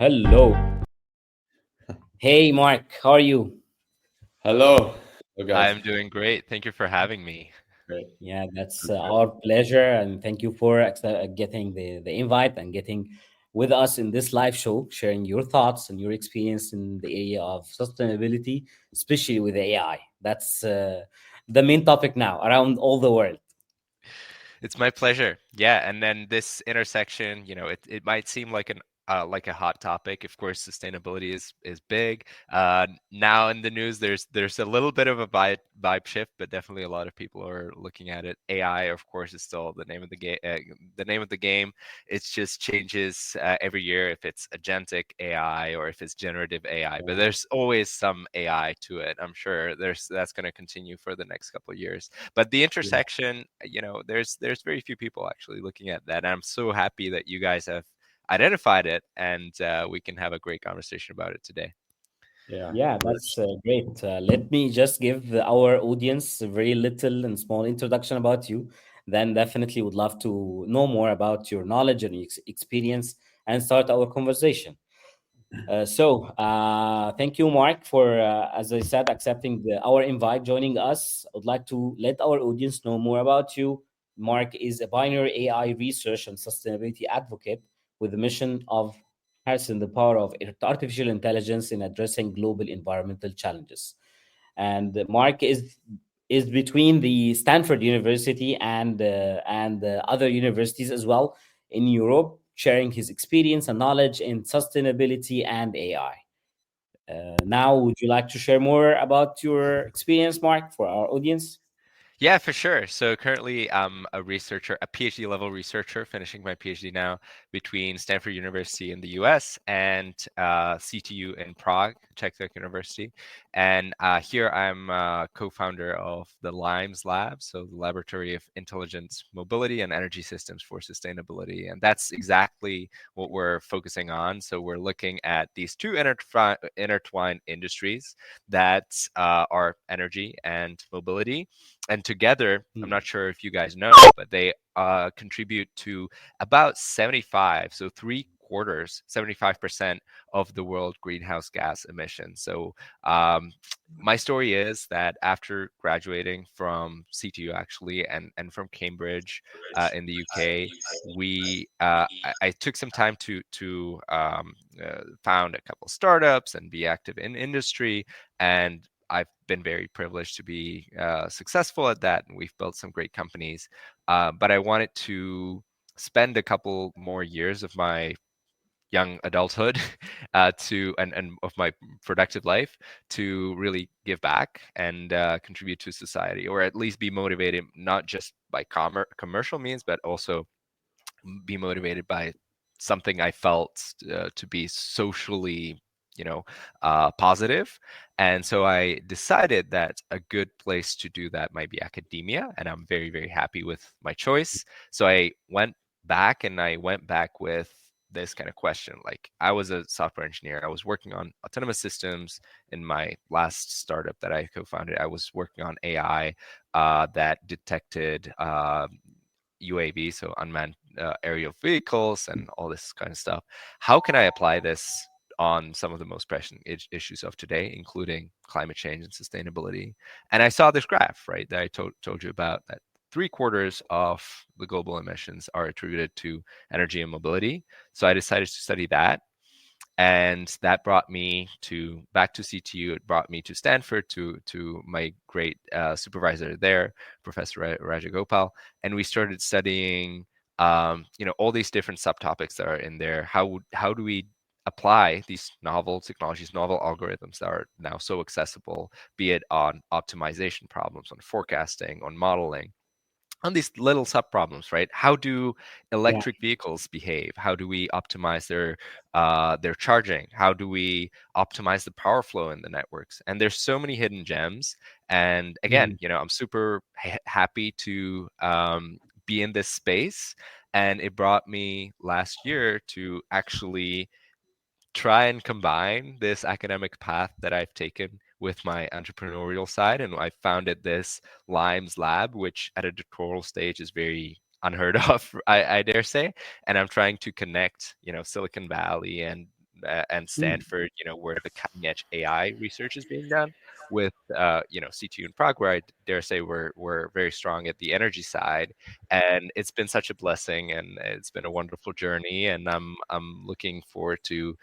Hello. Hey, Mark. How are you? Hello. Oh, guys. I'm doing great. Thank you for having me. Great. Yeah, that's our pleasure, and thank you for getting the invite and getting with us in this live show, sharing your thoughts and your experience in the area of sustainability, especially with AI. That's the main topic now around all the world. It's my pleasure. Yeah, and then this intersection, it might seem like a hot topic. Of course, sustainability is big. Now in the news, there's a little bit of a vibe shift, but definitely a lot of people are looking at it. AI, of course, is still the name of the game. The name of the game. It just changes every year if it's agentic AI or if it's generative AI. But Yeah, there's always some AI to it. I'm sure that's going to continue for the next couple of years. But the yeah, intersection, there's very few people actually looking at that. And I'm so happy that you guys have identified it, and we can have a great conversation about it today. Yeah. yeah. That's great. Let me just give our audience a very little and small introduction about you. Then definitely would love to know more about your knowledge and experience and start our conversation. Thank you, Mark, for, as I said, accepting our invite, joining us. I would like to let our audience know more about you. Mark is a pioneer AI research and sustainability advocate with the mission of harnessing the power of artificial intelligence in addressing global environmental challenges. And Mark is between the Stanford University and other universities as well in Europe, sharing his experience and knowledge in sustainability and AI. Now, would you like to share more about your experience, Mark, for our audience? Yeah, for sure. So currently, I'm a researcher, a PhD level researcher, finishing my PhD now between Stanford University in the US and CTU in Prague, Czech University. And here I'm co-founder of the LIMES Lab, so the Laboratory of Intelligent Mobility and Energy Systems for Sustainability. And that's exactly what we're focusing on. So we're looking at these two intertwined industries that are energy and mobility, and together, I'm Hmm. not sure if you guys know, but they contribute to about 75, so three quarters, 75% of the world greenhouse gas emissions. So um, my story is that after graduating from CTU actually and from Cambridge in the UK, I took some time to found a couple startups and be active in industry, and I've been very privileged to be successful at that, and we've built some great companies. But I wanted to spend a couple more years of my young adulthood and of my productive life to really give back and contribute to society, or at least be motivated not just by commercial means, but also be motivated by something I felt to be socially, positive. And so I decided that a good place to do that might be academia, and I'm very, very happy with my choice. So I went back with this kind of question. Like, I was a software engineer. I was working on autonomous systems in my last startup that I co-founded. I was working on AI that detected UAV, so unmanned aerial vehicles, and all this kind of stuff. How can I apply this on some of the most pressing issues of today, including climate change and sustainability? And I saw this graph, right, that I told you about, that three quarters of the global emissions are attributed to energy and mobility. So I decided to study that, and that brought me to back to CTU. It brought me to Stanford to my great supervisor there, Professor Rajagopal, and we started studying all these different subtopics that are in there. How do we apply these novel technologies, novel algorithms that are now so accessible, be it on optimization problems, on forecasting, on modeling, on these little sub problems, right? How do Yeah. electric vehicles behave? How do we optimize their charging? How do we optimize the power flow in the networks? And there's so many hidden gems. And again, Mhm. I'm super happy to be in this space. And it brought me last year to actually try and combine this academic path that I've taken with my entrepreneurial side. And I founded this Limes Lab, which at a doctoral stage is very unheard of, I dare say. And I'm trying to connect, Silicon Valley and and Stanford, where the cutting edge AI research is being done, with CTU in Prague, where I dare say we're very strong at the energy side. And it's been such a blessing, and it's been a wonderful journey, and I'm looking forward to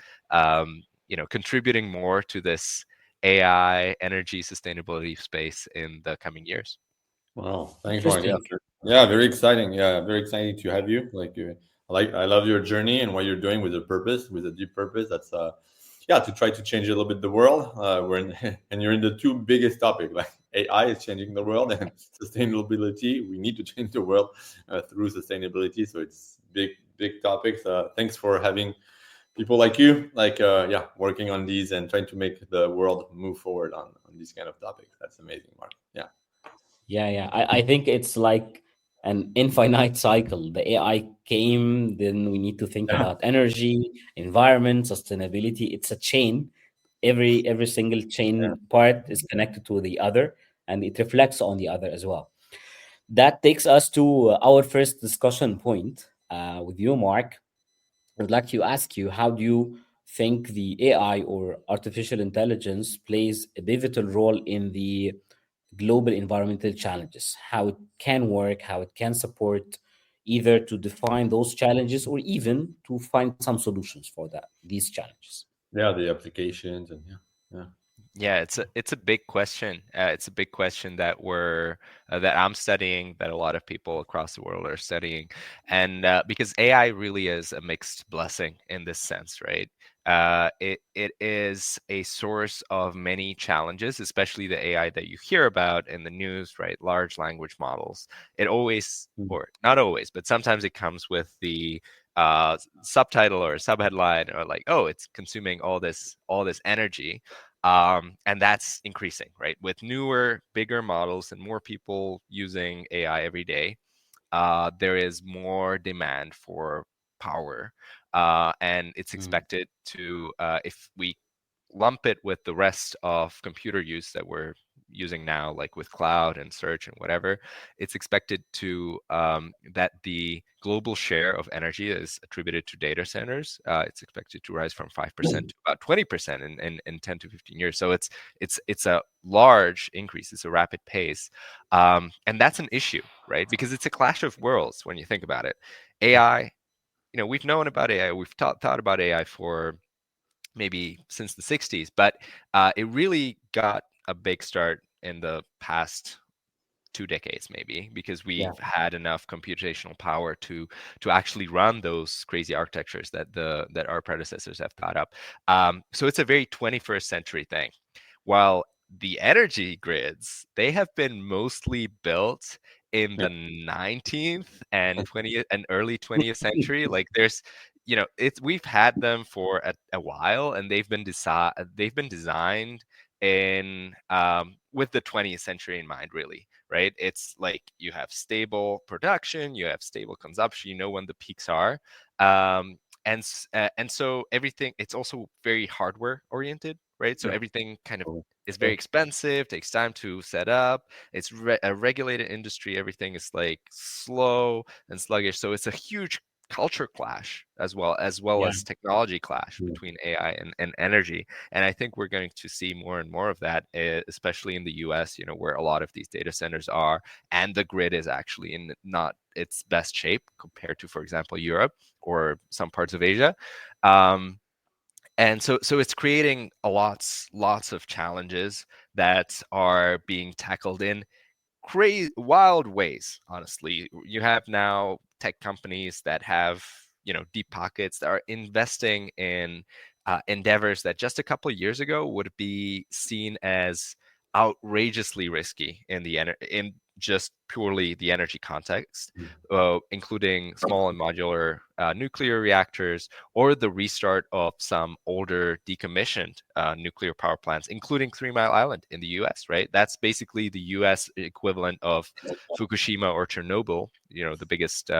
contributing more to this AI energy sustainability space in the coming years. Wow, thanks, Mark. Interesting. Yeah, very exciting. Yeah, very exciting to have you. I love your journey and what you're doing with a purpose, with a deep purpose. That's yeah, to try to change a little bit the world. We're in, and you're in the two biggest topic, like AI is changing the world, and sustainability. We need to change the world through sustainability. So it's big topics. Thanks for having people like you, yeah, working on these and trying to make the world move forward on these kind of topics. That's amazing, Mark. Yeah. Yeah. I think it's like an infinite cycle. The AI came, then we need to think Yeah. about energy, environment, sustainability. It's a chain. Every single Yeah. chain part is connected to the other, and it reflects on the other as well. That takes us to our first discussion point with you, Mark. I'd like to ask you, how do you think the AI or artificial intelligence plays a pivotal role in the global environmental challenges? How it can work, how it can support either to define those challenges or even to find some solutions for these challenges? Yeah, the applications and yeah. Yeah, it's a big question. It's a big question that that I'm studying, that a lot of people across the world are studying, and because AI really is a mixed blessing in this sense, right? It is a source of many challenges, especially the AI that you hear about in the news, right? Large language models. It always, or not always, but sometimes it comes with the subtitle or subheadline, or like, oh, it's consuming all this energy. And that's increasing, right? With newer, bigger models and more people using AI every day, there is more demand for power. And it's Mm. expected to, if we lump it with the rest of computer use that we're using now, like with cloud and search and whatever, it's expected to that the global share of energy is attributed to data centers. It's expected to rise from 5% to about 20% in 10 to 15 years. So it's a large increase. It's a rapid pace, and that's an issue, right? Because it's a clash of worlds when you think about it. AI, we've known about AI. We've thought about AI for maybe since the 60s, but it really got a big start in the past 2 decades, maybe, because Yeah. we've had enough computational power to actually run those crazy architectures that our predecessors have thought up. So it's a very 21st century thing. While the energy grids, they have been mostly built in Yeah. the 19th and 20th and early 20th century. Like there's, we've had them for a while, and they've been designed in with the 20th century in mind, really, right? It's like you have stable production, you have stable consumption, you know when the peaks are, and so everything, it's also very hardware oriented, right? So Yeah. everything kind of Cool. is very Yeah. expensive, takes time to set up. It's a regulated industry. Everything is like slow and sluggish. So it's a huge culture clash, as well Yeah. as technology clash Yeah. between AI and energy. And I think we're going to see more and more of that, especially in the US, where a lot of these data centers are, and the grid is actually in not its best shape compared to, for example, Europe or some parts of Asia. And so it's creating lots of challenges that are being tackled in crazy wild ways. Honestly, you have now tech companies that have deep pockets that are investing in endeavors that just a couple of years ago would be seen as outrageously risky in just purely the energy context, including small and modular nuclear reactors, or the restart of some older decommissioned nuclear power plants, including 3 Mile Island in the US, right? That's basically the US equivalent of Fukushima or Chernobyl, the biggest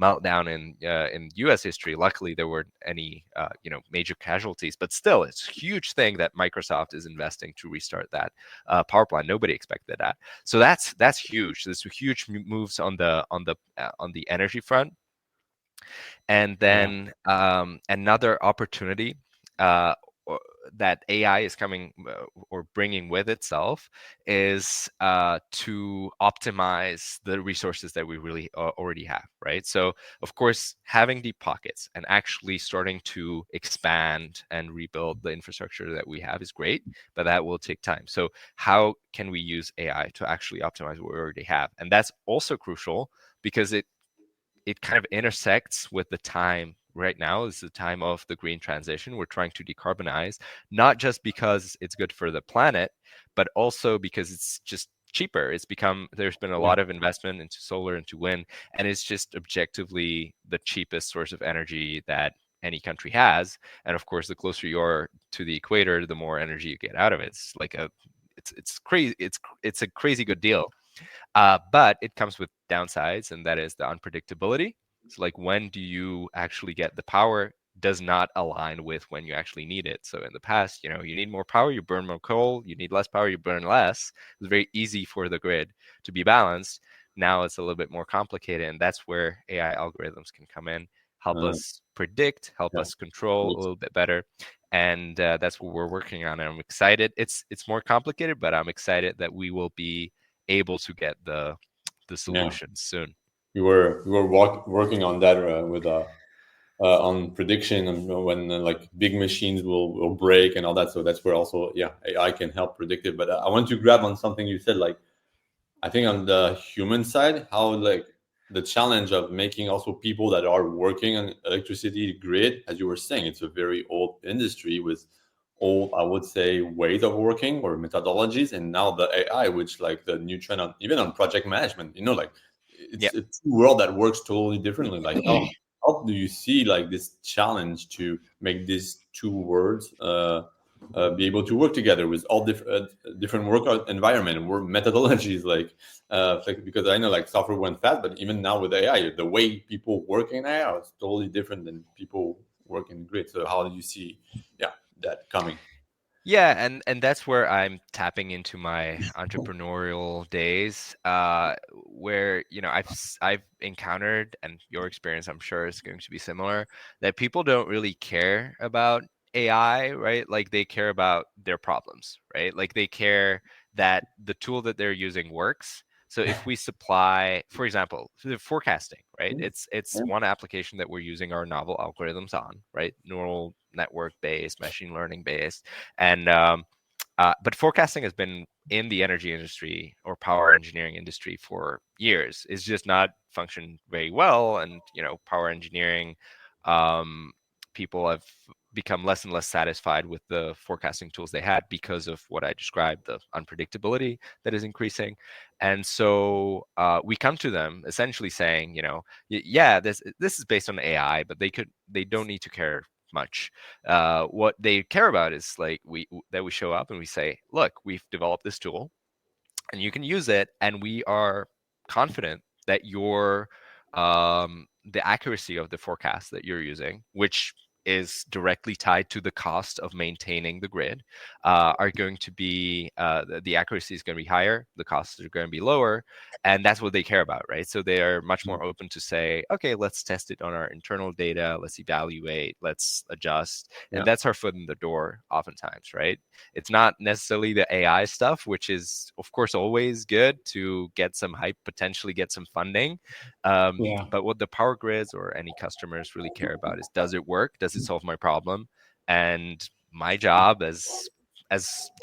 meltdown in US history. Luckily, there weren't any major casualties, but still, it's a huge thing that Microsoft is investing to restart that power plant. Nobody expected that. So that's huge. There's huge moves on the energy front. And Yeah. then another opportunity that AI is coming or bringing with itself is to optimize the resources that we really already have, right? So, of course, having deep pockets and actually starting to expand and rebuild the infrastructure that we have is great, but that will take time. So, how can we use AI to actually optimize what we already have? And that's also crucial because it kind of intersects with the time right now is the time of the green transition. We're trying to decarbonize, not just because it's good for the planet, but also because it's just cheaper. There's been a lot of investment into solar, into wind, and it's just objectively the cheapest source of energy that any country has. And of course, the closer you are to the equator, the more energy you get out of it. It's crazy. It's a crazy good deal. But it comes with downsides, and that is the unpredictability. So, like, when do you actually get the power does not align with when you actually need it. So in the past, you need more power, you burn more coal. You need less power, you burn less. It was very easy for the grid to be balanced. Now it's a little bit more complicated, and that's where AI algorithms can come in, help us predict, help us control a little bit better. And that's what we're working on. And I'm excited. It's more complicated, but I'm excited that we will be able to get the solutions soon. We were working on that with on prediction and when like big machines will break and all that. So that's where also AI can help predict it. But I want to grab on something you said, like I think on the human side, how like the challenge of making also people that are working on electricity grid, as you were saying, it's a very old industry with old, I would say, ways of working or methodologies, and now the AI, which like the new trend on even on project management, like it's a two world that works totally differently. Like how do you see like this challenge to make these two worlds be able to work together with all different work environment and work methodologies, because I know like software went fast, but even now with AI, the way people work in AI is totally different than people work in grid. So how do you see, that coming? Yeah, and that's where I'm tapping into my entrepreneurial days, where I've encountered, and your experience I'm sure is going to be similar, that people don't really care about AI, right? Like they care about their problems, right? Like they care that the tool that they're using works. So if we supply, for example, the forecasting, right? It's one application that we're using our novel algorithms on, right? Neural network based, machine learning based, and but forecasting has been in the energy industry or power engineering industry for years. It's just not functioned very well, and power engineering people have become less and less satisfied with the forecasting tools they had because of what I described, the unpredictability that is increasing. And so we come to them essentially saying, yeah, this is based on AI, but they don't need to care much. What they care about is like we show up and we say, look, we've developed this tool and you can use it, and we are confident that the accuracy of the forecast that you're using, which is directly tied to the cost of maintaining the grid, are going to be the accuracy is going to be higher, the costs are going to be lower, and that's what they care about, right? So they are much more open to say, okay, let's test it on our internal data, let's evaluate, let's adjust, and that's our foot in the door oftentimes, right? It's not necessarily the AI stuff, which is of course always good to get some hype, potentially get some funding, but what the power grids or any customers really care about is, does it work? Does it solve my problem? And my job as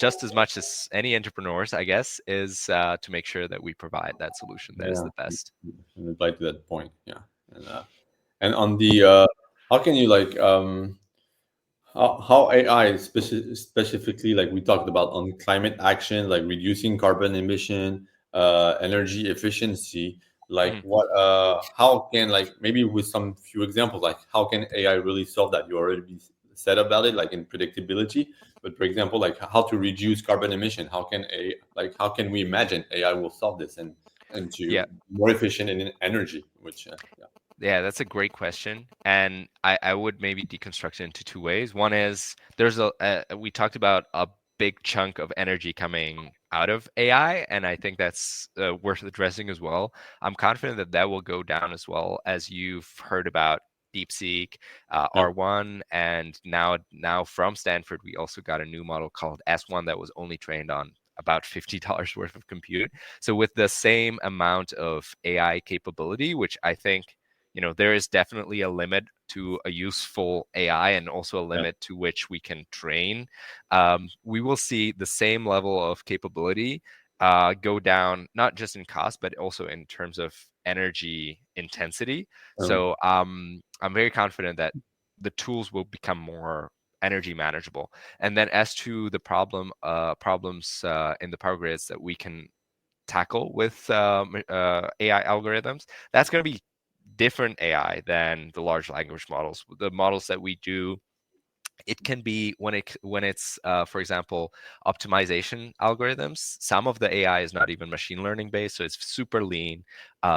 just as much as any entrepreneurs, I guess, is to make sure that we provide that solution that is the best. And reply to that point, and on the how can you like how AI specifically, like we talked about on climate action, like reducing carbon emission, energy efficiency, like what how can, like maybe with some few examples, like how can AI really solve that? You already said about it, like in predictability, but for example, like how to reduce carbon emission, how can we imagine AI will solve this and to more efficient in energy, which Yeah, that's a great question. And I would maybe deconstruct it into two ways. One is we talked about a big chunk of energy coming out of AI, and I think that's worth addressing as well. I'm confident that that will go down as well, as you've heard about DeepSeek, R1, and now from Stanford, we also got a new model called S1 that was only trained on about $50 worth of compute. So with the same amount of AI capability, which I think, there is definitely a limit to a useful AI and also a limit to which we can train. We will see the same level of capability go down, not just in cost, but also in terms of energy intensity. So I'm very confident that the tools will become more energy manageable. And then as to the problems in the power grids that we can tackle with AI algorithms, that's going to be different AI than the large language models. The models that we do, it can be when it's for example, optimization algorithms. Some of the AI is not even machine learning based, so it's super lean,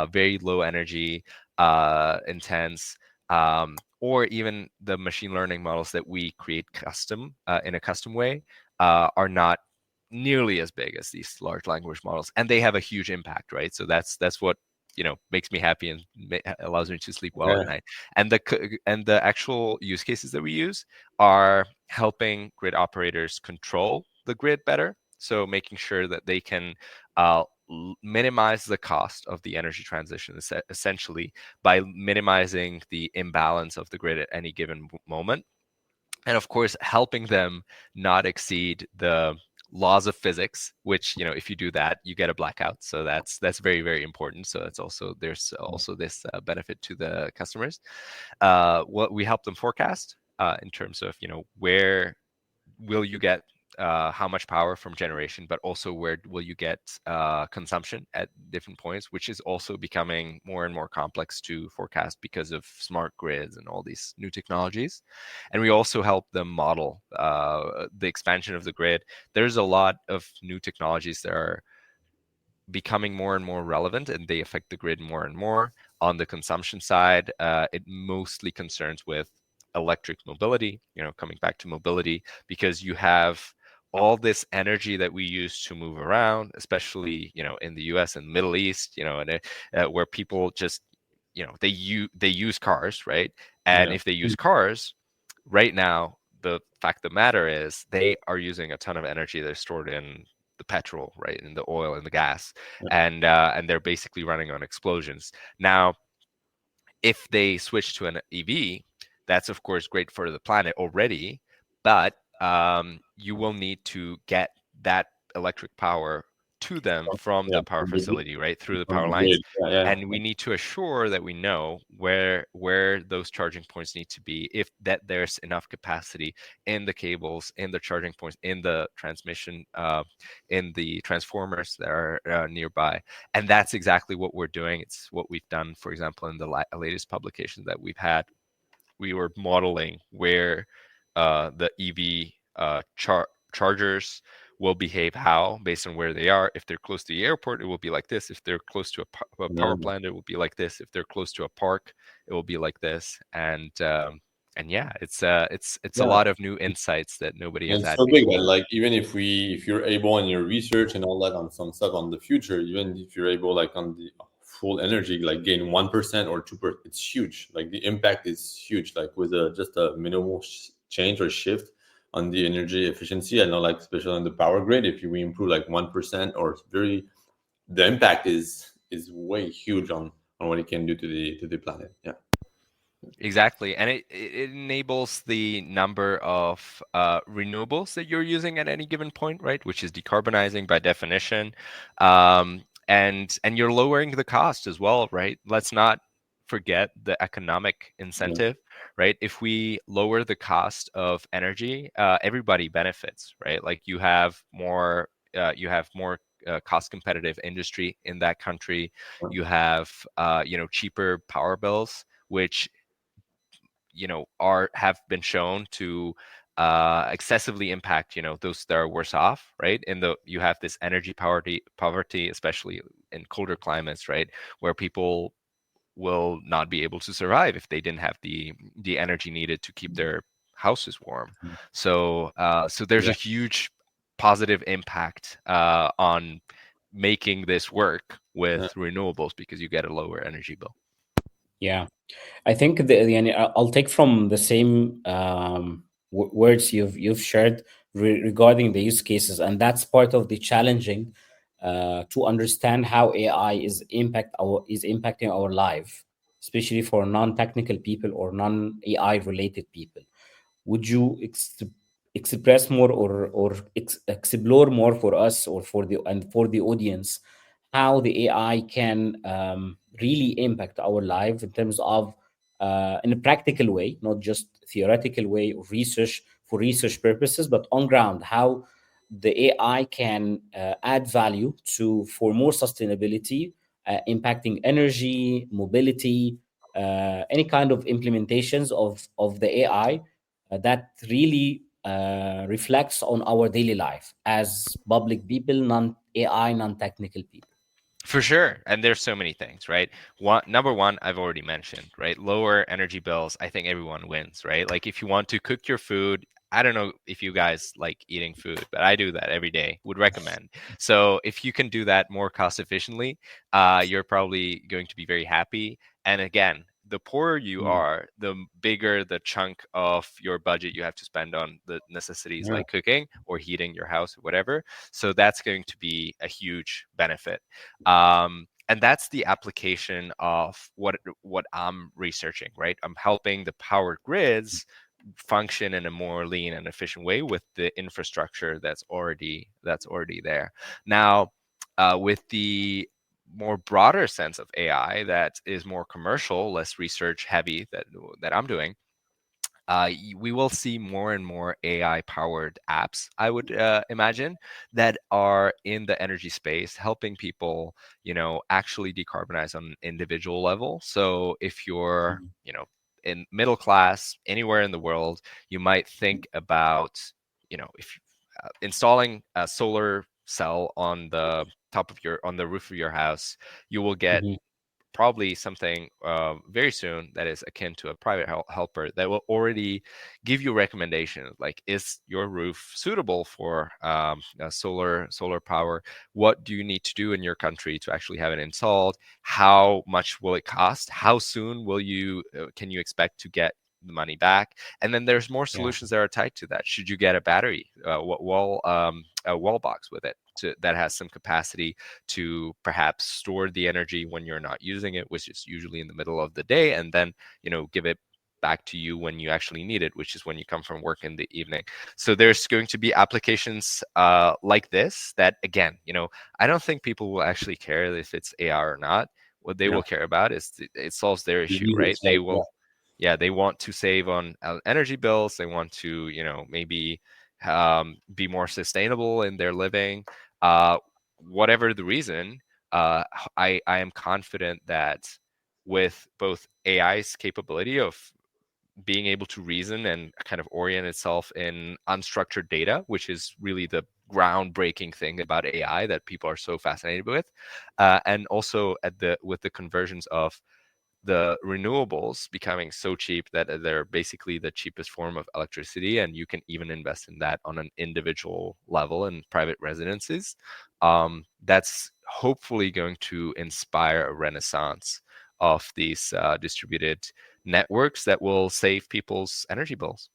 very low energy intense. Or even the machine learning models that we create custom in a custom way are not nearly as big as these large language models, and they have a huge impact, right? So that's what makes me happy and allows me to sleep well at night. And the actual use cases that we use are helping grid operators control the grid better, so making sure that they can minimize the cost of the energy transition, essentially by minimizing the imbalance of the grid at any given moment, and of course helping them not exceed the laws of physics, which if you do that, you get a blackout. So that's very, very important. So there's also this benefit to the customers. What we help them forecast in terms of where will you get how much power from generation, but also where will you get consumption at different points, which is also becoming more and more complex to forecast because of smart grids and all these new technologies. And we also help them model the expansion of the grid. There's a lot of new technologies that are becoming more and more relevant, and they affect the grid more and more. On the consumption side, it mostly concerns with electric mobility, coming back to mobility, because you have all this energy that we use to move around, especially in the US and Middle East, and where people just they use cars, right? And if they use cars right now, the fact of the matter is they are using a ton of energy that's stored in the petrol, right, in the oil and the gas, and they're basically running on explosions. Now, if they switch to an EV, that's of course great for the planet already, but you will need to get that electric power to them from the power facility, right, through the power lines. And we need to assure that we know where those charging points need to be, if that there's enough capacity in the cables, in the charging points, in the transmission, in the transformers that are nearby. And that's exactly what we're doing. It's what we've done, for example, in the latest publication that we've had. We were modeling where the EV chargers will behave how based on where they are. If they're close to the airport, it will be like this. If they're close to a power plant, it will be like this. If they're close to a park, it will be like this. And yeah, it's a lot of new insights that nobody has had so big before. that, like, even if you're able in your research and all that on some stuff on the future, even if you're able, like, on the full energy, like gain 1% or 2%, it's huge. Like the impact is huge. Like with just a minimal change or shift on the energy efficiency. I know, like, especially on the power grid, if we improve like 1% or the impact is way huge on what it can do to the planet. Yeah. Exactly. And it enables the number of renewables that you're using at any given point, right? Which is decarbonizing by definition. And you're lowering the cost as well, right? Let's not forget the economic incentive, right? If we lower the cost of energy, everybody benefits, right? Like you have more cost competitive industry in that country. You have cheaper power bills, which have been shown to excessively impact those that are worse off, right? You have this energy poverty, especially in colder climates, right, where people will not be able to survive if they didn't have the energy needed to keep their houses warm. So there's a huge positive impact on making this work with renewables, because you get a lower energy bill. Yeah. I think I'll take from the same words you've shared regarding the use cases, and that's part of the challenging to understand how AI is impacting our life, especially for non-technical people or non-AI related people. Would you express more or explore more for us or for the audience how the AI can really impact our life in terms of in a practical way, not just theoretical way of research for research purposes, but on ground, how the AI can add value to for more sustainability, impacting energy, mobility, any kind of implementations of the AI that really reflects on our daily life as public people, non AI, non technical people. For sure. And there's so many things, right? Number one, I've already mentioned, right? Lower energy bills. I think everyone wins, right? Like if you want to cook your food, I don't know if you guys like eating food, but I do that every day. Would recommend. So if you can do that more cost efficiently, you're probably going to be very happy. And again, the poorer you Mm. are, the bigger the chunk of your budget you have to spend on the necessities Yeah. like cooking or heating your house or whatever. So that's going to be a huge benefit. And that's the application of what I'm researching, right? I'm helping the power grids function in a more lean and efficient way with the infrastructure that's already there. Now, with the more broader sense of AI that is more commercial, less research heavy that I'm doing, we will see more and more AI powered apps, I would imagine, that are in the energy space, helping people, actually decarbonize on an individual level. So if you're, Mhm. in middle class anywhere in the world, you might think about, if installing a solar cell on the on the roof of your house, you will get Mhm. probably something very soon that is akin to a private helper that will already give you recommendations like, is your roof suitable for solar power? What do you need to do in your country to actually have it installed? How much will it cost? How soon will you can you expect to get the money back? And then there's more Yeah. solutions that are tied to that. Should you get a battery a wall box with it that has some capacity to perhaps store the energy when you're not using it, which is usually in the middle of the day, and then give it back to you when you actually need it, which is when you come from work in the evening. So there's going to be applications like this that, again, I don't think people will actually care if it's AR or not. What they Yeah. will care about is it solves their issue, Disease right? They itself. Yeah. will, yeah, they want to save on energy bills. They want to, maybe be more sustainable in their living. Uh, Whatever the reason, I am confident that with both AI's capability of being able to reason and kind of orient itself in unstructured data, which is really the groundbreaking thing about AI that people are so fascinated with, and also with the conversions of the renewables becoming so cheap that they're basically the cheapest form of electricity, and you can even invest in that on an individual level in private residences. That's hopefully going to inspire a renaissance of these distributed networks that will save people's energy bills.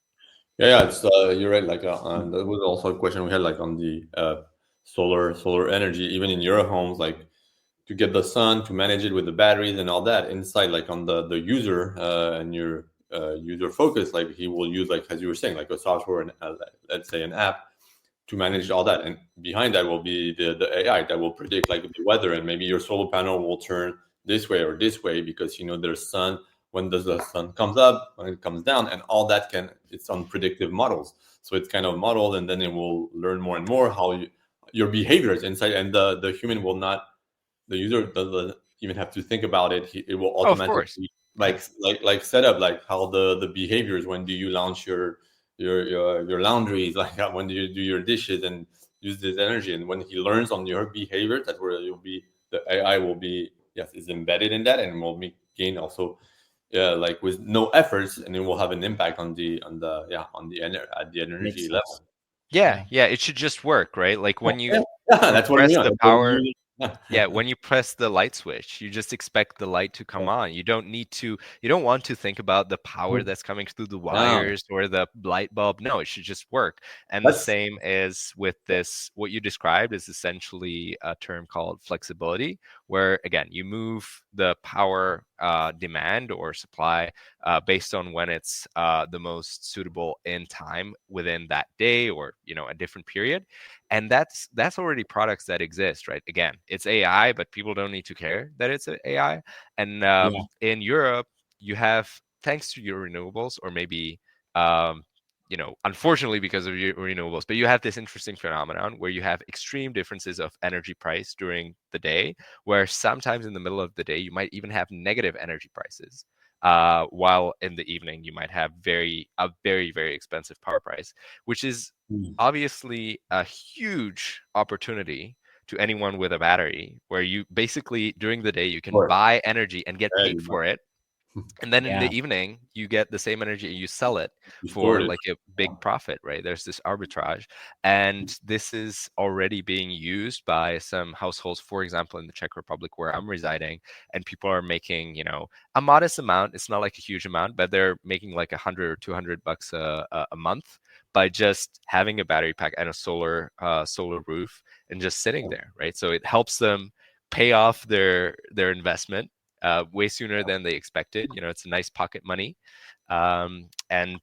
Yeah, it's you're right. Like, and that was also a question we had, like on the solar energy, even in your homes, like to get the sun, to manage it with the batteries and all that inside, like on the user and your user focus, like he will use, like as you were saying, like a software and let's say an app to manage all that, and behind that will be the AI that will predict like the weather, and maybe your solar panel will turn this way or this way because there's sun, when does the sun comes up, when it comes down, and all that it's on predictive models. So it's kind of modeled, and then it will learn more and more how your behaviors inside, and the human will not, the user doesn't even have to think about it. It will Oh, of course. automatically Yeah. like set up like how the behaviors, when do you launch your laundries, like when do you do your dishes and use this energy, and when he learns on your behavior, that's where you'll be, the AI will be, yes, is embedded in that, and will gain also, yeah, like with no efforts, and it will have an impact at the energy Makes level. sense. Yeah, Yeah. yeah, it should just work, right? Like Yeah, when you yeah, that's what we press want. the That's what we power, use. Yeah, when you press the light switch, you just expect the light to come on. You don't want to think about the power that's coming through the No, wires or the light bulb. No, it should just work. And the that's same is with this, what you described is essentially a term called flexibility, where again, you move the power demand or supply based on when it's the most suitable in time within that day or, a different period. And that's already products that exist, right? Again, it's AI, but people don't need to care that it's AI. And Yeah, in Europe, you have, thanks to your renewables, or maybe um, unfortunately because of your renewables, but you have this interesting phenomenon where you have extreme differences of energy price during the day, where sometimes in the middle of the day you might even have negative energy prices, while in the evening you might have a very, very expensive power price, which is mm, obviously a huge opportunity to anyone with a battery, where you basically during the day you can work buy energy and get very paid much. for it, and then in yeah, the evening you get the same energy and you sell it You for stored it. like a big profit, right? There's this arbitrage, and this is already being used by some households, for example in the Czech Republic where I'm residing, and people are making, a modest amount. It's not like a huge amount, but they're making like 100 or 200 bucks a month by just having a battery pack and a solar roof and just sitting there, right? So it helps them pay off their investment way sooner than they expected. It's a nice pocket money, and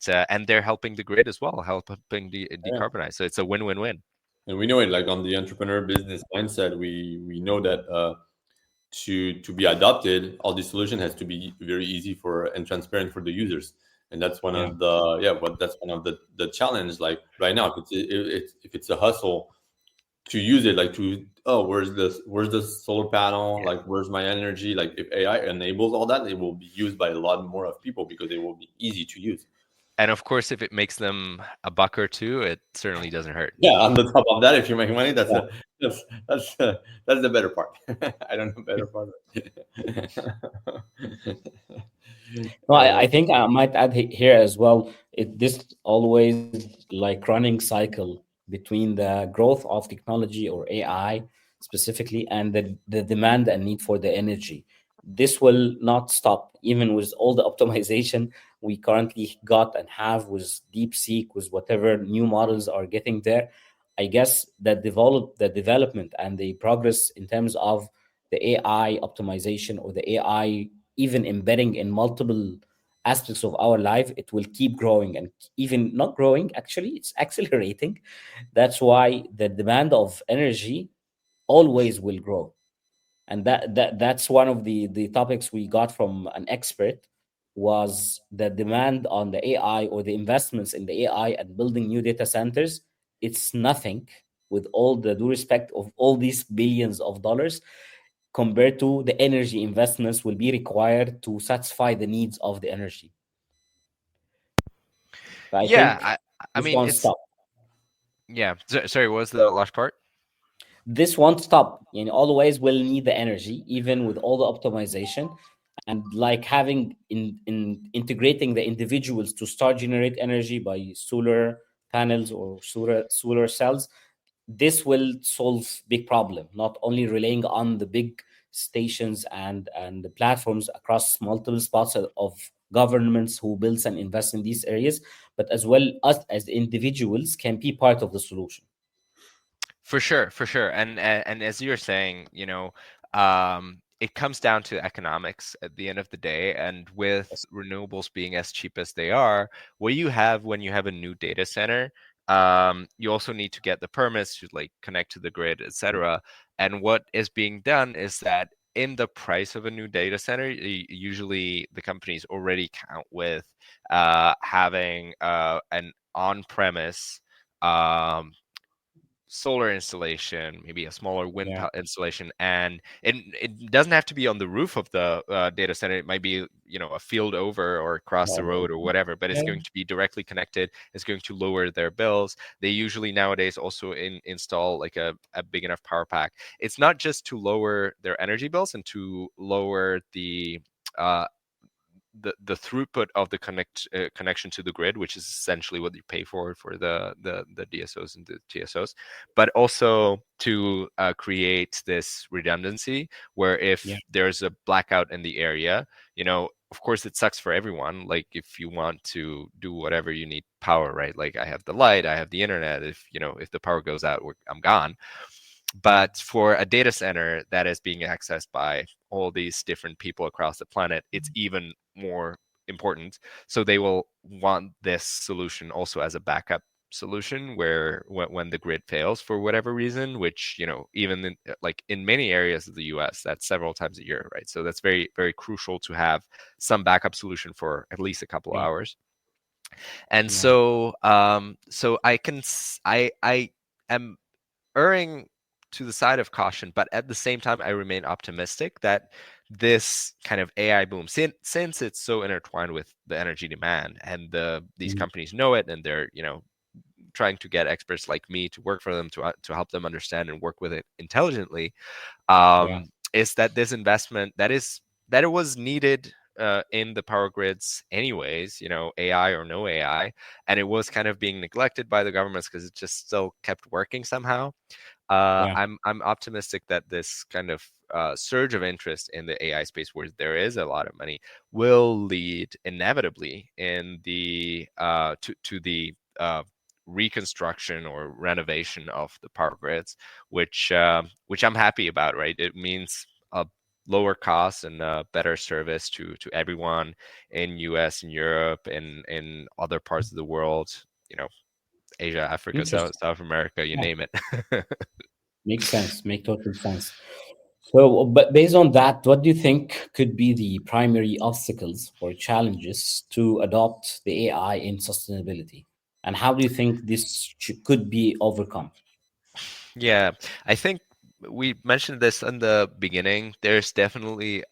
they're helping the grid as well, helping Yeah. decarbonize. So it's a win-win-win. And we know it, like on the entrepreneur business mindset, we know that to be adopted, all these solution has to be very easy for and transparent for the users. And that's one yeah, of the but that's one of the challenge. Like right now, if it's a hustle to use it, like to where's the solar panel, Yeah. like where's my energy, like if AI enables all that, it will be used by a lot more of people because it will be easy to use. And of course, if it makes them a buck or two, it certainly doesn't hurt. Yeah, on the top of that, if you make money, yeah. that's that's the better part. I don't know better part. No, I uh, think I might add here as well. This always like running cycle between the growth of technology or AI specifically and the demand and need for the energy. This will not stop, even with all the optimization we currently got and have with DeepSeek, with whatever new models are getting there. I guess that the development and the progress in terms of the AI optimization or the AI even embedding in multiple aspects of our life, it will keep growing and even not growing. Actually, it's accelerating. That's why the demand of energy always will grow. And that's one of the topics we got from an expert was the demand on the AI or the investments in the AI and building new data centers. It's nothing with all the due respect of all these billions of dollars compared to the energy investments will be required to satisfy the needs of the energy. So I Yeah, think I this mean, won't it's stop. yeah. Sorry, what was the last part? This won't stop. Always will need the energy, even with all the optimization and like having in integrating the individuals to start generate energy by solar panels or solar cells. This will solve big problem, not only relying on the big stations and the platforms across multiple spots of governments who builds and invest in these areas, but as well us as individuals can be part of the solution. For sure, for sure. And as you're saying, it comes down to economics at the end of the day. And with renewables being as cheap as they are, what you have when you have a new data center, you also need to get the permits to like connect to the grid, etc. And what is being done is that in the price of a new data center, usually the companies already count with having an on-premise um, solar installation, maybe a smaller wind Yeah. installation, and it doesn't have to be on the roof of the data center. It might be, a field over or across the road or whatever, but it's Yeah. going to be directly connected. It's going to lower their bills. They usually nowadays also install like a big enough power pack. It's not just to lower their energy bills and to lower uh, the throughput of the connection to the grid, which is essentially what you pay for the DSOs and the TSOs, but also to create this redundancy where if Yeah. there's a blackout in the area, of course it sucks for everyone. Like if you want to do whatever, you need power, right? Like I have the light, I have the internet. If the power goes out, I'm gone. Yeah. But for a data center that is being accessed by all these different people across the planet, it's even more important. So they will want this solution also as a backup solution where when the grid fails for whatever reason, which even like in many areas of the US, that's several times a year, right? So that's very, very crucial to have some backup solution for at least a couple of Yeah. hours. And Yeah. so I am erring to the side of caution, but at the same time, I remain optimistic that this kind of AI boom, since it's so intertwined with the energy demand, and these Mm. companies know it, and they're trying to get experts like me to work for them to help them understand and work with it intelligently, Yeah. is that this investment that it was needed in the power grids anyways, AI or no AI, and it was kind of being neglected by the governments because it just still kept working somehow. Yeah. I'm optimistic that this kind of surge of interest in the AI space, where there is a lot of money, will lead inevitably in the to the reconstruction or renovation of the power grids, which I'm happy about. Right, it means a lower cost and better service to everyone in US and Europe and in other parts of the world. Asia, Africa, Interesting. South America, you Yeah. name it. Makes sense. Make total sense. So, but based on that, what do you think could be the primary obstacles or challenges to adopt the AI in sustainability? And how do you think this could be overcome? Yeah, I think we mentioned this in the beginning. There's definitely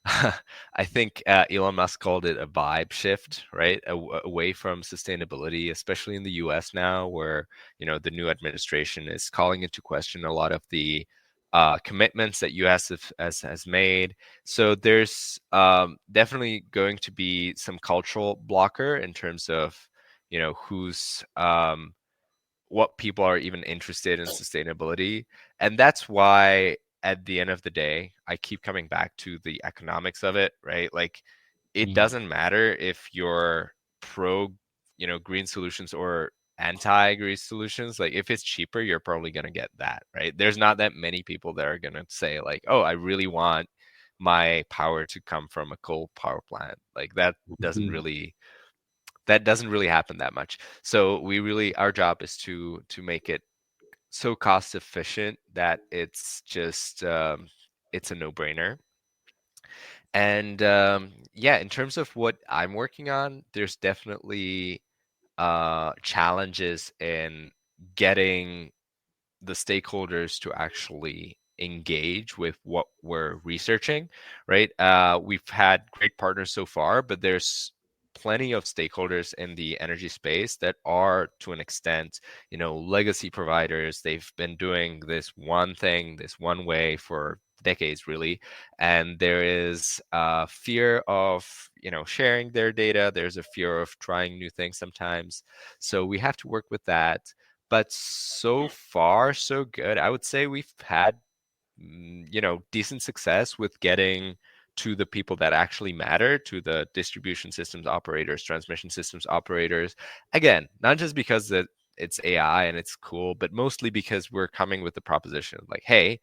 I think Elon Musk called it a vibe shift, right? Away from sustainability, especially in the US now, where the new administration is calling into question a lot of the commitments that US has made. So there's definitely going to be some cultural blocker in terms of who's what people are even interested in sustainability. And that's why at the end of the day, I keep coming back to the economics of it, right? Like it Mm. doesn't matter if you're pro, green solutions or anti-green solutions. Like if it's cheaper, you're probably going to get that, right? There's not that many people that are going to say like, "Oh, I really want my power to come from a coal power plant." Like Mhm. that doesn't really happen that much. So our job is to make it so cost efficient that it's just it's a no-brainer. And yeah, in terms of what I'm working on, there's definitely challenges in getting the stakeholders to actually engage with what we're researching, right? We've had great partners so far, but there's plenty of stakeholders in the energy space that are, to an extent, legacy providers. They've been doing this one thing, this one way for decades, really. And there is a fear of, sharing their data. There's a fear of trying new things sometimes. So we have to work with that, but so far so good. I would say we've had decent success with getting to the people that actually matter, to the distribution systems operators, transmission systems operators. Again, not just because it's AI and it's cool, but mostly because we're coming with the proposition like, hey,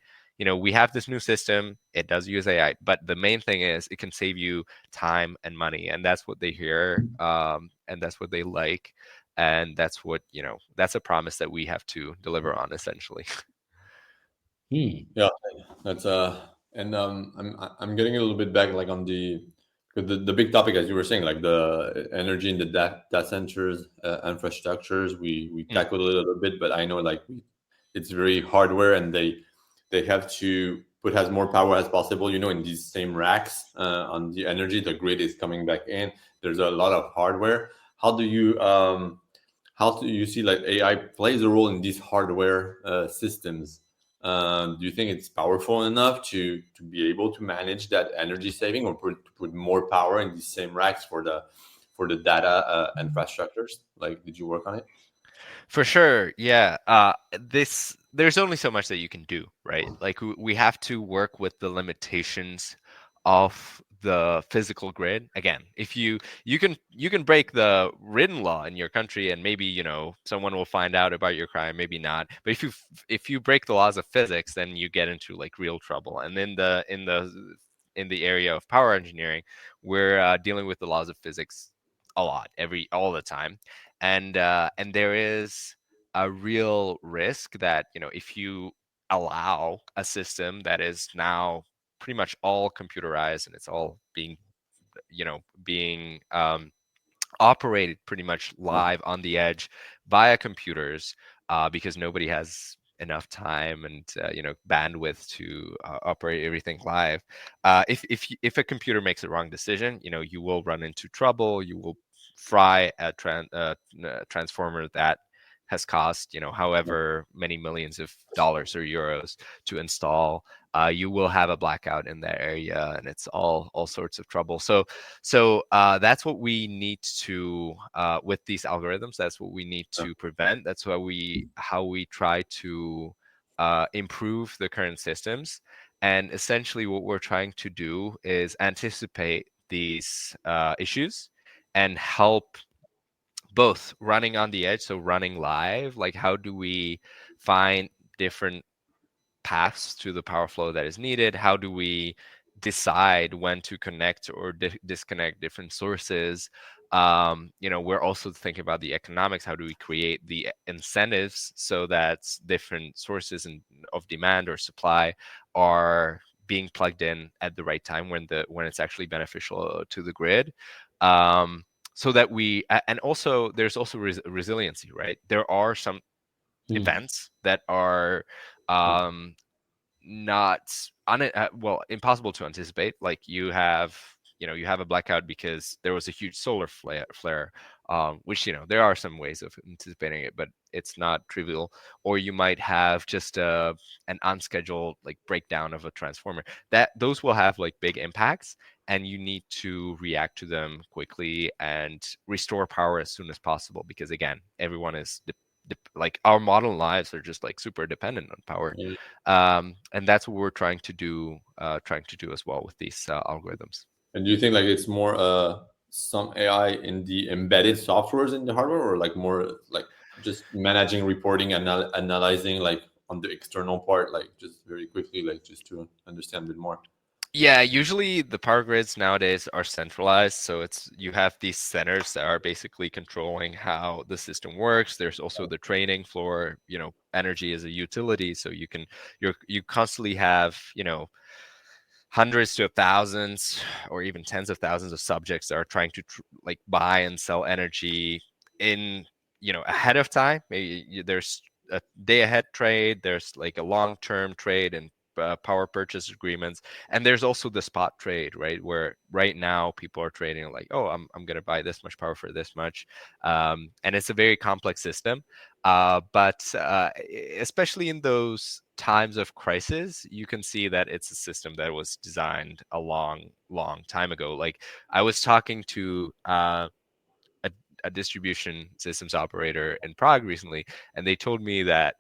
we have this new system, it does use AI, but the main thing is it can save you time and money, and that's what they hear, and that's what they like, and that's what that's a promise that we have to deliver on, essentially. Hmm. Yeah, that's and I'm getting a little bit back like on the 'cause the big topic as you were saying, like the energy in the data centers, infrastructures. We Mm. tackled it a little bit, but I know like it's very hardware, and they have to put as more power as possible. In these same racks on the energy, the grid is coming back in. There's a lot of hardware. How do you how do you see like AI plays a role in these hardware systems? Do you think it's powerful enough to be able to manage that energy saving, or put more power in these same racks for the data infrastructures? Like, did you work on it? For sure, yeah. This there's only so much that you can do, right? Like we have to work with the limitations of the physical grid. Again, if you can break the written law in your country, and maybe someone will find out about your crime, maybe not. But if you break the laws of physics, then you get into like real trouble. And in the area of power engineering, we're dealing with the laws of physics a lot, all the time, and there is a real risk that if you allow a system that is now pretty much all computerized, and it's all being operated pretty much live on the edge via computers, because nobody has enough time and bandwidth to operate everything live. If a computer makes a wrong decision, you will run into trouble. You will fry a transformer that has cost however many millions of dollars or euros to install. You will have a blackout in that area, and it's all sorts of trouble. So that's what we need to with these algorithms. That's what we need to prevent. That's how we try to improve the current systems. And essentially, what we're trying to do is anticipate these issues and help both running on the edge, so running live. Like, how do we find different paths to the power flow that is needed? How do we decide when to connect or disconnect different sources? We're also thinking about the economics. How do we create the incentives so that different sources of demand or supply are being plugged in at the right time when it's actually beneficial to the grid? So that and also there's also resiliency, right? There are some events that are not impossible to anticipate. Like you have a blackout because there was a huge solar flare, which there are some ways of anticipating it, but it's not trivial. Or you might have just an unscheduled like breakdown of a transformer. That those will have like big impacts, and you need to react to them quickly and restore power as soon as possible, because again, everyone is like our modern lives are just like super dependent on power. And that's what we're trying to do as well with these algorithms. And do you think like it's more some AI in the embedded softwares in the hardware, or like more like just managing, reporting, and analyzing like on the external part, like just very quickly, like just to understand a bit more? Yeah, usually the power grids nowadays are centralized, so you have these centers that are basically controlling how the system works. There's also the training for energy as a utility, so you constantly have hundreds to thousands or even tens of thousands of subjects that are trying to like buy and sell energy in ahead of time. Maybe there's a day ahead trade, there's like a long-term trade and power purchase agreements, and there's also the spot trade, right, where right now people are trading like, oh, I'm going to buy this much power for this much, and it's a very complex system, but especially in those times of crisis, you can see that it's a system that was designed a long time ago. Like, I was talking to a distribution systems operator in Prague recently, and they told me that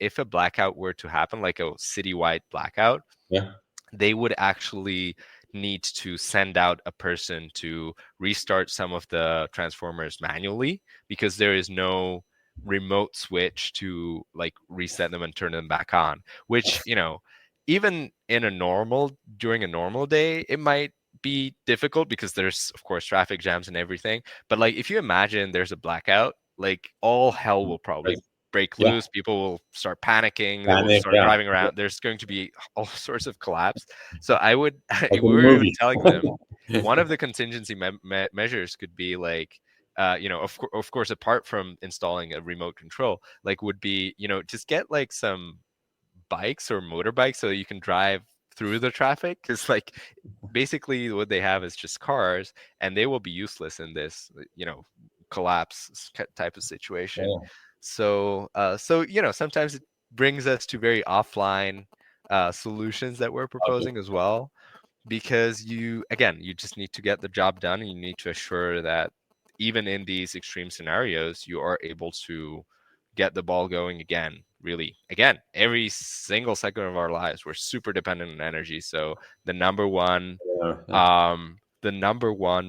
if a blackout were to happen, like a citywide blackout, Yeah. they would actually need to send out a person to restart some of the transformers manually, because there is no remote switch to like reset them and turn them back on, which even during a normal day, it might be difficult because there's of course traffic jams and everything. But like, if you imagine there's a blackout, like all hell will probably Like, break yeah. loose. People will start panicking. They will Panic. start Yeah. driving around. There's going to be all sorts of collapse. So I would, Like we in the were even movie. telling them one of the contingency measures could be like, of course, apart from installing a remote control, like would be, just get like some bikes or motorbikes so you can drive through the traffic, because like basically what they have is just cars, and they will be useless in this collapse type of situation. Yeah. So sometimes brings us to very offline solutions that we're Okay. proposing as well, because you just need to get the job done, and you need to assure that even in these extreme scenarios you are able to get the ball going again. Really, again, every single second of our lives we're super dependent on energy. So the number one Yeah.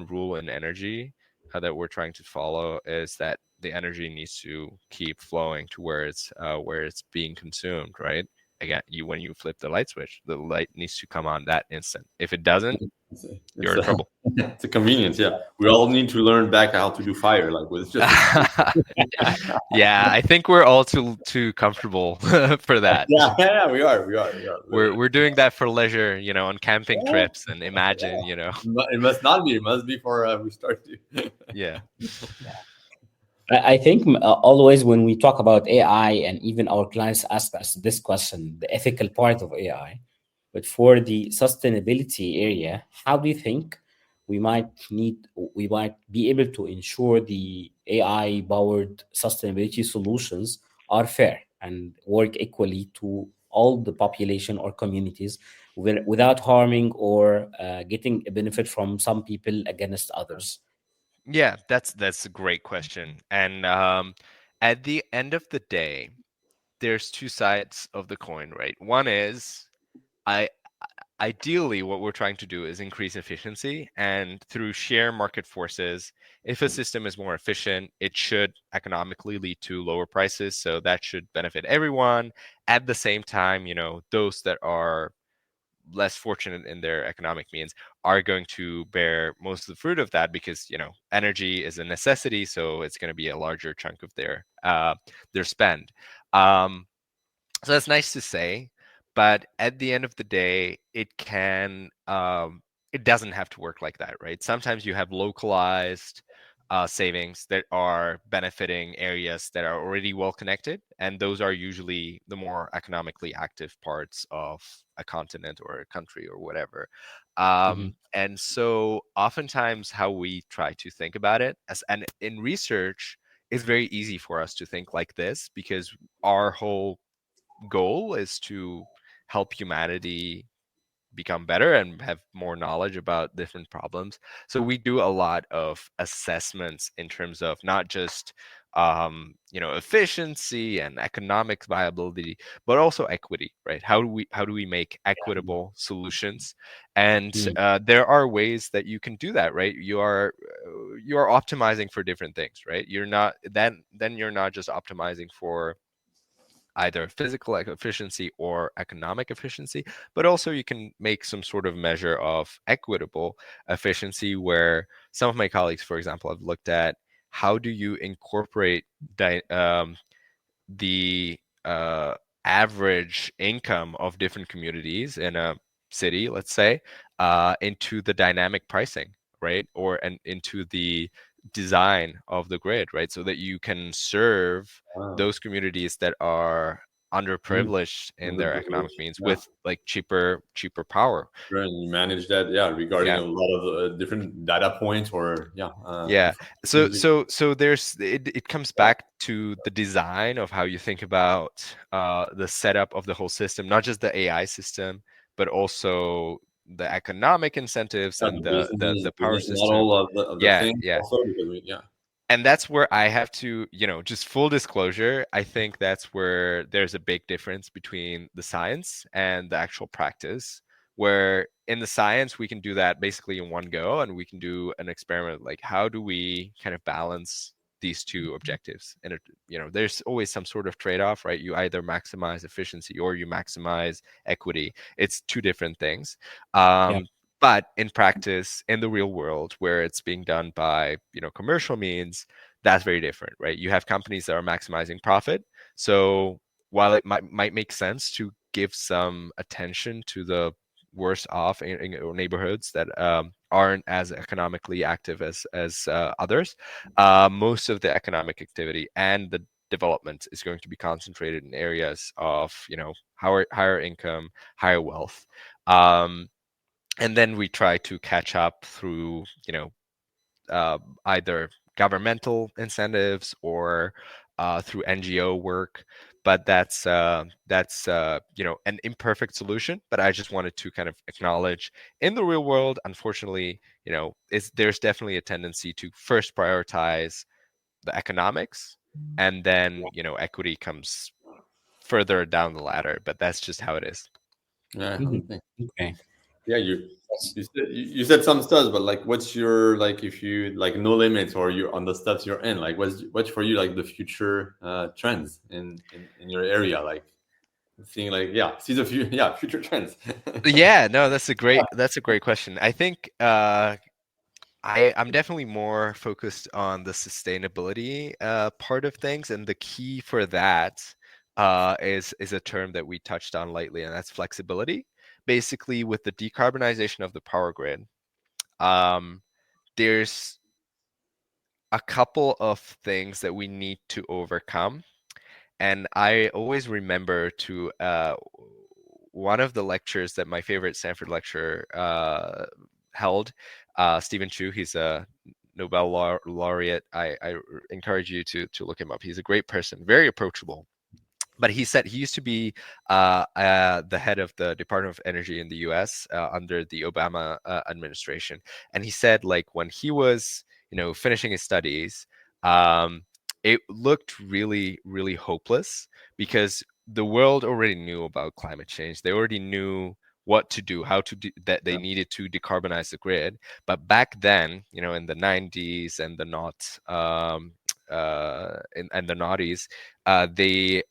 rule in energy that we're trying to follow is that the energy needs to keep flowing to where it's being consumed, right? Again, when you flip the light switch, the light needs to come on that instant. If it doesn't, you're It's in trouble. it's a convenience. Yeah, we all need to learn back how to do fire, like with just. Yeah, I think we're all too comfortable for that. Yeah, we are. We're doing that for leisure, on camping Yeah, trips, and imagine, it must not be. It must be for we start to. yeah. I think always when we talk about AI, and even our clients ask us this question, the ethical part of AI, but for the sustainability area, how do you think we might be able to ensure the AI powered sustainability solutions are fair and work equally to all the population or communities without harming or getting a benefit from some people against others? Yeah, that's a great question. And at the end of the day, there's two sides of the coin, right? One is, I ideally what we're trying to do is increase efficiency, and through sheer market forces, if a system is more efficient, it should economically lead to lower prices, so that should benefit everyone. At the same time, those that are less fortunate in their economic means are going to bear most of the fruit of that, because energy is a necessity, so it's going to be a larger chunk of their spend. um, so that's nice to say, but at the end of the day, it doesn't have to work like that, right? Sometimes you have localized savings that are benefiting areas that are already well connected, and those are usually the more economically active parts of a continent or a country or whatever. Mhm. And so oftentimes how we try to think about it, and in research, it's very easy for us to think like this, because our whole goal is to help humanity become better and have more knowledge about different problems. So we do a lot of assessments in terms of not just efficiency and economic viability, but also equity, right? How do we make equitable solutions? And Mhm. there are ways that you can do that, right? You are optimizing for different things, right? You're not then you're not just optimizing for either physical efficiency or economic efficiency, but also you can make some sort of measure of equitable efficiency, where some of my colleagues, for example, have looked at how do you incorporate the average income of different communities in a city, let's say, into the dynamic pricing, right? And into the design of the grid, right? So that you can serve Wow. those communities that are Mm. underprivileged in their economic means Yeah. with like cheaper power. Sure, and you manage that, yeah, regarding Yeah. a lot of different data points or yeah, Yeah. So information. it comes back to the design of how you think about the setup of the whole system, not just the AI system, but also the economic incentives Yeah, and the the power business system. model of the Yeah, thing yeah. also because yeah. And that's where I have to, just full disclosure, I think that's where there's a big difference between the science and the actual practice. Where in the science, we can do that basically in one go, and we can do an experiment like, how do we kind of balance these two objectives? And there's always some sort of trade-off, right? You either maximize efficiency or you maximize equity. It's two different things. Yeah. But in practice, in the real world, where it's being done by commercial means, that's very different, right? You have companies that are maximizing profit. So while it might make sense to give some attention to the worse off neighborhoods that aren't as economically active as others, most of the economic activity and the development is going to be concentrated in areas of higher income, higher wealth. Um, and then we try to catch up through either governmental incentives or through NGO work. but that's an imperfect solution. But I just wanted to kind of acknowledge, in the real world, unfortunately, there's definitely a tendency to first prioritize the economics, and then equity comes further down the ladder. But that's just how it is. Yeah, Mhm. okay. Okay. Yeah, you Yes. you said some stuff, but like, what's your, like, if you like no limits, or you on the steps you're in, like, what's for you like the future trends in your area, like seeing, like, yeah, see the future, yeah, future trends. Yeah, no, that's a great question. I think I'm definitely more focused on the sustainability part of things, and the key for that is a term that we touched on lightly, and that's flexibility. Basically, with the decarbonization of the power grid, um, there's a couple of things that we need to overcome. And I always remember to one of the lectures that my favorite Stanford lecturer held, Stephen Chu. He's a Nobel laureate. I encourage you to look him up. He's a great person, very approachable. But he said he used to be the head of the Department of Energy in the U.S. Under the Obama administration, and he said, like, when he was finishing his studies, um, it looked really really hopeless, because the world already knew about climate change. They already knew what to do, how to do that. They Yeah. needed to decarbonize the grid. But back then, in the 90s and the not and the noughties, they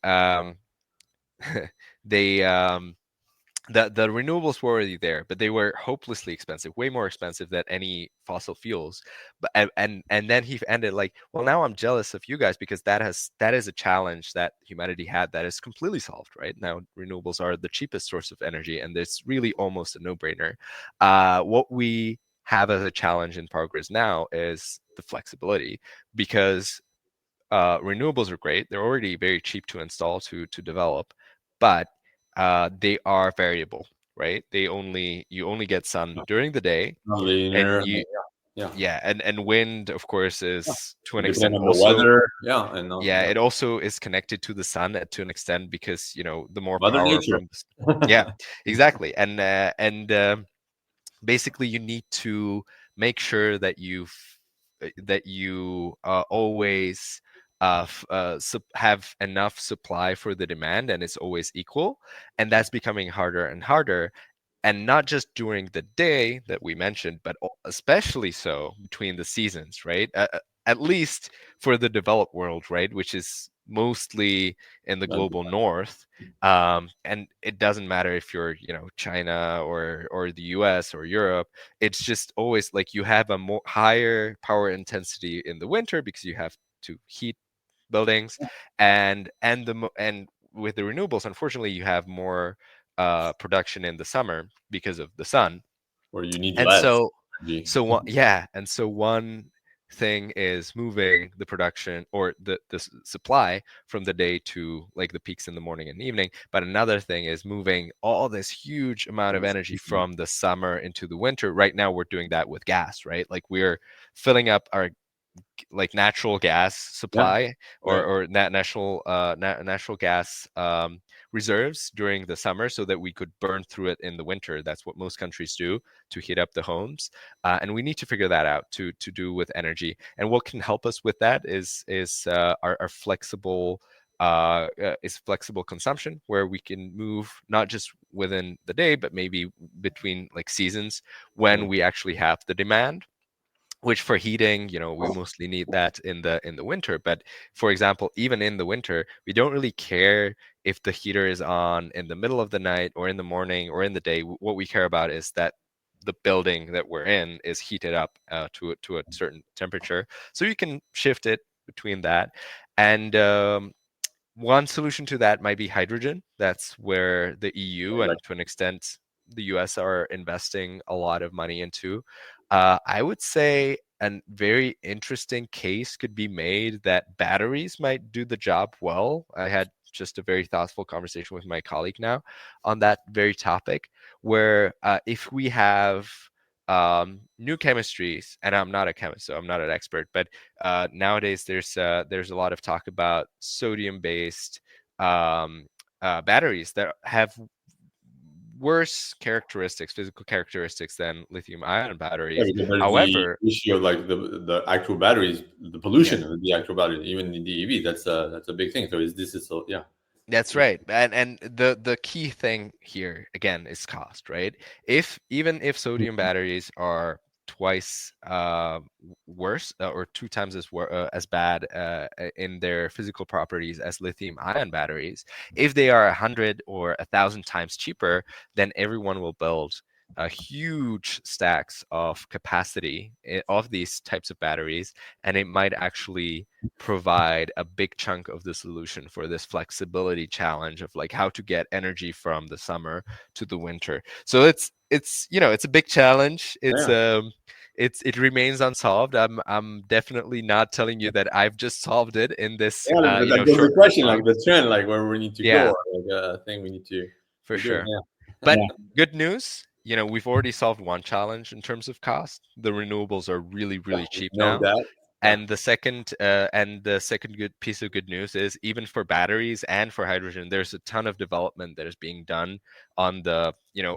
they the renewables were already there, but they were hopelessly expensive, way more expensive than any fossil fuels. But and then he ended like, well, now I'm jealous of you guys, because that is a challenge that humanity had that is completely solved. Right now, renewables are the cheapest source of energy, and it's really almost a no-brainer. What we have as a challenge in power grids now is the flexibility, because renewables are great. They're already very cheap to install, to develop, but they are variable, right? You only get sun during the day, Not and linear. you Yeah, yeah, and wind, of course, yeah. is to an Depending extent on the also. weather. Yeah, and Yeah, yeah, it also is connected to the sun to an extent, because the more Mother power Nature. from yeah, exactly. And basically, you need to make sure that you always have enough supply for the demand, and it's always equal. And that's becoming harder and harder, and not just during the day that we mentioned, but especially so between the seasons, right? At least for the developed world, right, which is mostly in the That's global north. And it doesn't matter if you're China or the US or Europe. It's just always like you have a more higher power intensity in the winter, because you have to heat buildings, and with the renewables, unfortunately, you have more production in the summer because of the sun. where you need And less so energy. so one yeah and so one thing is moving the production, or the supply, from the day to like the peaks in the morning and evening. But another thing is moving all this huge amount of Yes. energy from the summer into the winter. Right now we're doing that with gas, right? Like, we're filling up our like natural gas Yeah, supply, right. or natural gas reserves during the summer, so that we could burn through it in the winter. That's what most countries do to heat up the homes, and we need to figure that out to do with energy. And what can help us with that is our flexible consumption, where we can move not just within the day, but maybe between like seasons, when Yeah. we actually have the demand. Which, for heating, we mostly need that in the winter. But for example, even in the winter, we don't really care if the heater is on in the middle of the night or in the morning or in the day. What we care about is that the building that we're in is heated up to a certain temperature, so you can shift it between that. And one solution to that might be hydrogen. That's where the EU, Like, and to an extent the US, are investing a lot of money into. I would say a very interesting case could be made that batteries might do the job well. I had just a very thoughtful conversation with my colleague now on that very topic, where if we have new chemistries, and I'm not a chemist, so I'm not an expert, but nowadays there's a lot of talk about sodium-based batteries that have worse characteristics, physical characteristics than lithium ion Yeah, batteries. because there's the However, issue of like the actual batteries, the yeah, pollution of the actual battery, even in the EV. That's a big thing. So this is so yeah. that's right. And the key thing here again is cost, right? If even if sodium batteries are twice worse or two times as bad in their physical properties as lithium ion batteries, if they are 100 or 1,000 times cheaper, then everyone will build huge stacks of capacity of these types of batteries, and it might actually provide a big chunk of the solution for this flexibility challenge of like how to get energy from the summer to the winter. So it's it's a big challenge. Yeah. It remains unsolved. I'm definitely not telling you that I've just solved it in this Yeah, but that goes the short question, like talk. the trend, like where we need to go, Yeah, or like a thing we need for to do. sure. Yeah. But Yeah. good news, we've already solved one challenge in terms of cost. The renewables are really, Yeah, really we cheap know now. that. Yeah. And the second good piece of good news is even for batteries and for hydrogen, there's a ton of development that is being done on the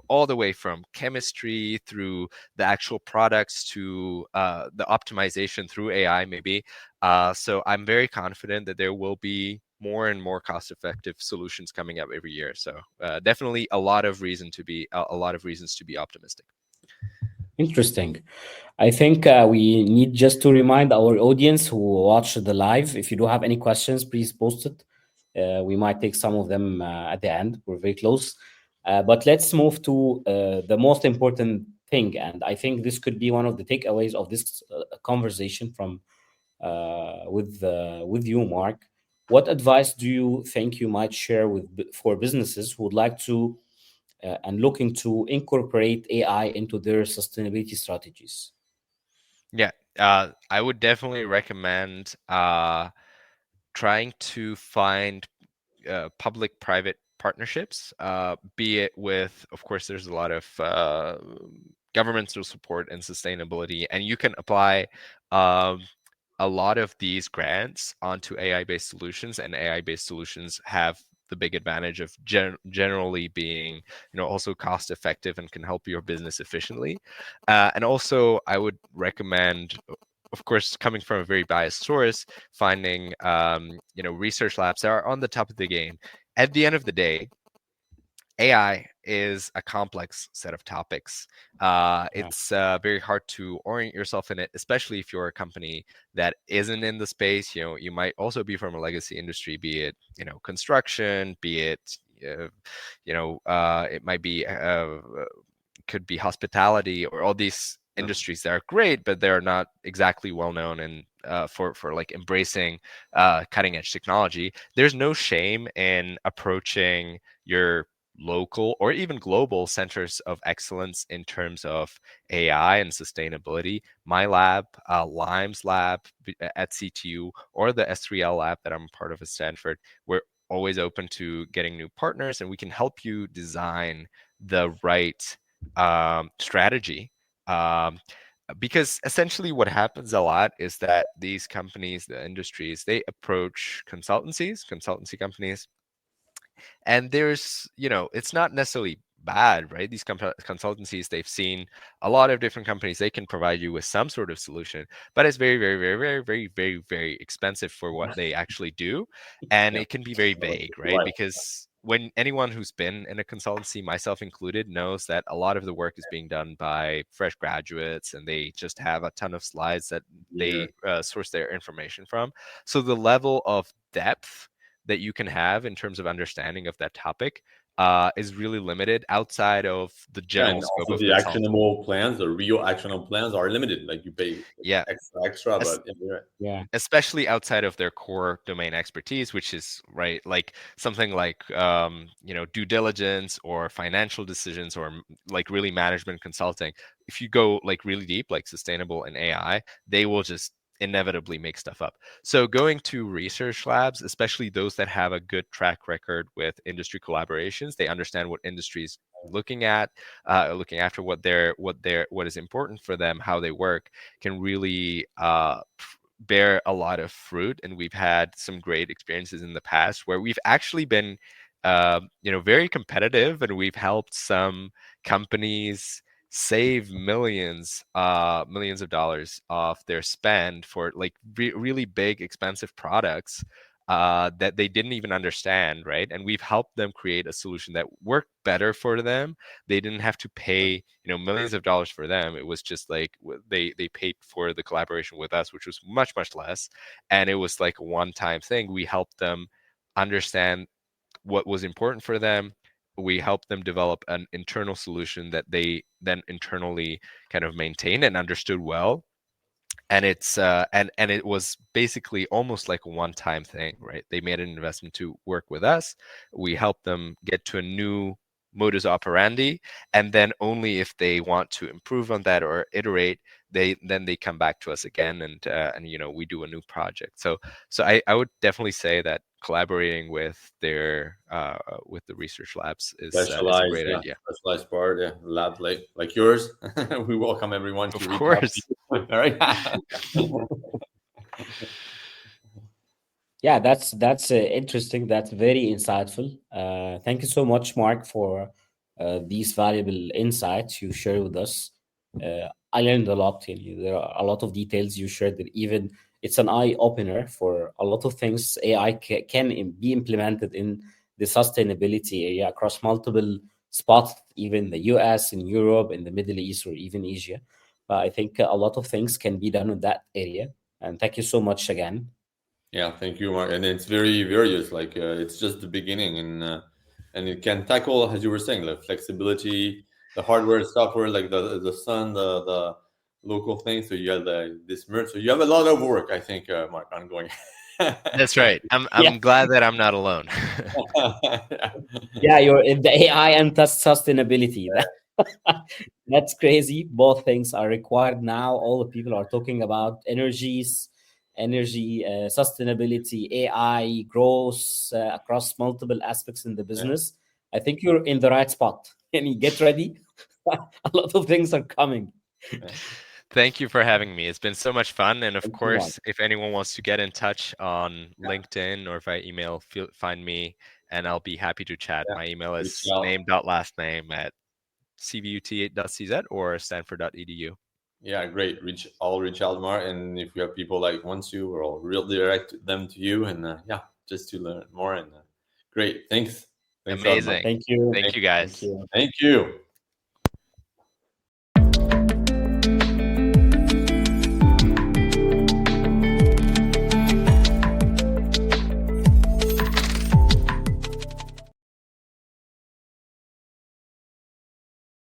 all the way from chemistry through the actual products to the optimization through AI maybe. So I'm very confident that there will be more and more cost-effective solutions coming up every year. So definitely a lot of reasons to be optimistic. Interesting. I think we need just to remind our audience who watch the live, if you do have any questions, please post it. We might take some of them at the end. We're very close. But let's move to the most important thing. And I think this could be one of the takeaways of this conversation from with you, Mark. What advice do you think you might share for businesses who would like to and looking to incorporate AI into their sustainability strategies? Yeah, I would definitely recommend trying to find public-private partnerships, be it with, of course, there's a lot of governmental support and sustainability, and you can apply um, a lot of these grants onto AI-based solutions, and AI-based solutions have the big advantage of generally being, also cost effective and can help your business efficiently. And also, I would recommend, of course, coming from a very biased source, finding research labs that are on the top of the game. At the end of the day, AI is a complex set of topics. Yeah. It's very hard to orient yourself in it, especially if you're a company that isn't in the space. You might also be from a legacy industry, be it construction, be it it might be could be hospitality or all these industries that are great, but they're not exactly well known and for like embracing cutting edge technology. There's no shame in approaching your local or even global centers of excellence in terms of AI and sustainability. My lab, Lime's lab at CTU, or the S3L lab that I'm part of at Stanford, we're always open to getting new partners, and we can help you design the right strategy. Um, because essentially what happens a lot is that these companies, the industries, they approach consultancy companies, and there's it's not necessarily bad, right? These consultancies, they've seen a lot of different companies, they can provide you with some sort of solution, but it's very, very, very, very, very, very, very expensive for what they actually do, and Yeah. it can be very vague, right? Right. Because when anyone who's been in a consultancy, myself included, knows that a lot of the work is being done by fresh graduates, and they just have a ton of slides that Yeah. they source their information from. So the level of depth that you can have in terms of understanding of that topic is really limited outside of the Yeah, general and scope also of the consulting. actionable plans, the real actionable plans are limited. Like you pay Yeah, extra, es- but yeah, you're right. Yeah. especially outside of their core domain expertise, which is right, like something like due diligence or financial decisions or like really management consulting. If you go like really deep, like sustainable and AI, they will just inevitably make stuff up. So going to research labs, especially those that have a good track record with industry collaborations, they understand what industries looking at, looking after what is important for them, how they work, can really bear a lot of fruit, and we've had some great experiences in the past where we've actually been very competitive, and we've helped some companies save millions of dollars off their spend for like really big expensive products that they didn't even understand, right? And we've helped them create a solution that worked better for them. They didn't have to pay millions of dollars for them. It was just like they paid for the collaboration with us, which was much less, and it was like a one-time thing. We helped them understand what was important for them. We helped them develop an internal solution that they then internally kind of maintained and understood well. And it's and it was basically almost like a one-time thing, right? They made an investment to work with us. We helped them get to a new modus operandi, and then only if they want to improve on that or iterate, they come back to us again, and we do a new project. So I would definitely say that collaborating with with the research labs is a Specialized, great yeah, idea. specialized part, yeah, lab like yours. We welcome everyone to Of reach out to course. you. All right. Yeah, that's interesting. That's very insightful. Thank you so much, Mark, for these valuable insights you share with us. I learned a lot. There are a lot of details you shared that even it's an eye opener for a lot of things AI can be implemented in the sustainability area across multiple spots, even the US, in Europe, in the Middle East, or even Asia. I think a lot of things can be done in that area. And thank you so much again. Yeah, thank you, Mark. And it's very various. Like it's just the beginning, and it can tackle, as you were saying, the flexibility, the hardware, software, like the sun, the local things. So you have this merge. So you have a lot of work, I think, Mark, ongoing. That's right. Yeah. I'm glad that I'm not alone. Yeah, you're in the AI and sustainability. That's crazy. Both things are required now. All the people are talking about energy, sustainability, AI, growth across multiple aspects in the Yeah. business. I think you're in the right spot. And you get ready. A lot of things are coming. Yeah. Thank you for having me. It's been so much fun. And of Thank you, Mark. course, if anyone wants to get in touch on LinkedIn or via email, find me and I'll be happy to chat. Yeah. My email Reach is out. name.lastname at cvut.cz or stanford.edu. Yeah, great. I'll reach out, Mark, and if you have people like wants you, or I'll redirect them to you, and yeah, just to learn more. And great, thanks, thanks a lot, Mark. Amazing. Thank you. Thank you, Thank guys. you. Thank you.